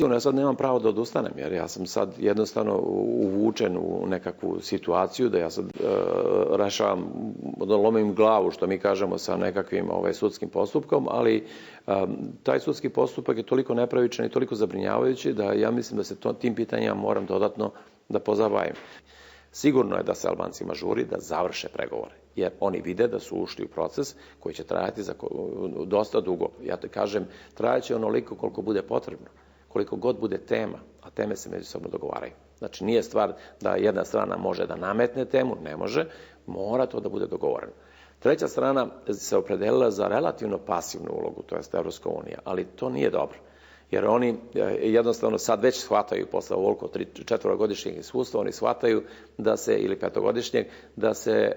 Ja sad nemam pravo da odustanem, jer ja sam sad jednostavno uvučen u nekakvu situaciju da ja sad rešavam, da lomim glavu, što mi kažemo, sa nekakvim sudskim postupkom, ali taj sudski postupak je toliko nepravičan i toliko zabrinjavajući da ja mislim da se tim pitanjima moram dodatno da pozabavim. Sigurno je da se Albancima žuri da završe pregovore, jer oni vide da su ušli u proces koji će trajati za dosta dugo. Ja te kažem, trajaće onoliko koliko bude potrebno, koliko god bude tema, a teme se međusobno dogovaraju. Znači, nije stvar da jedna strana može da nametne temu, ne može, mora to da bude dogovoreno. Treća strana se opredelila za relativno pasivnu ulogu, to je Evropska unija, ali to nije dobro. Jer oni jednostavno sad već shvataju, posle ovoliko 4-godišnjeg iskustva, oni shvataju da se, ili 5-godišnjeg, da se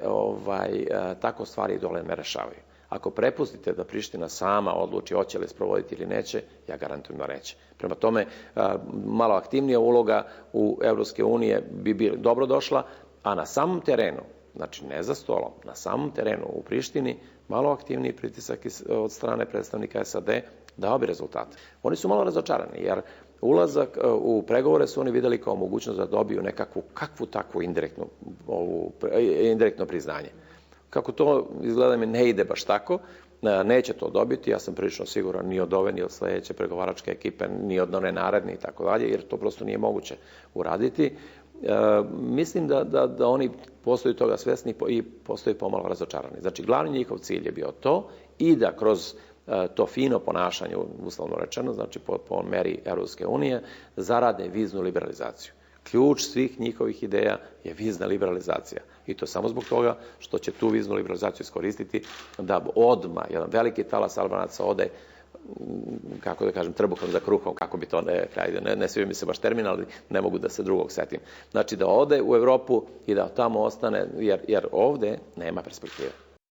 tako stvari dole ne rešavaju. Ako prepustite da Priština sama odluči hoće li sprovoditi ili neće, ja garantujem da neće. Prema tome, malo aktivnija uloga u Evropske unije bi bila dobro došla, a na samom terenu, znači ne za stolom, na samom terenu u Prištini, malo aktivniji pritisak od strane predstavnika SAD dao bi rezultate. Oni su malo razočarani, jer ulazak u pregovore su oni videli kao mogućnost da dobiju nekakvu, kakvu indirektno priznanje. Kako to izgleda mi ne ide baš tako, neće to dobiti, ja sam prilično siguran ni od ove, ni od sledeće pregovaračke ekipe, ni od one naredne i tako dalje, jer to prosto nije moguće uraditi. Mislim da oni postaju toga svesni i postaju pomalo razočarani. Znači, glavni njihov cilj je bio to i da kroz to fino ponašanje, uslovno rečeno, znači po meri Evropske unije, zarade viznu liberalizaciju. Ključ svih njihovih ideja je vizna liberalizacija. I to samo zbog toga što će tu viznu liberalizaciju iskoristiti da odmah jedan veliki talas Albanaca ode, kako da kažem, trbuhom za kruhom, kako bi to ne sviđa mi se baš termin, ali ne mogu da se drugog setim. Znači da ode u Evropu i da tamo ostane, jer ovde nema perspektive.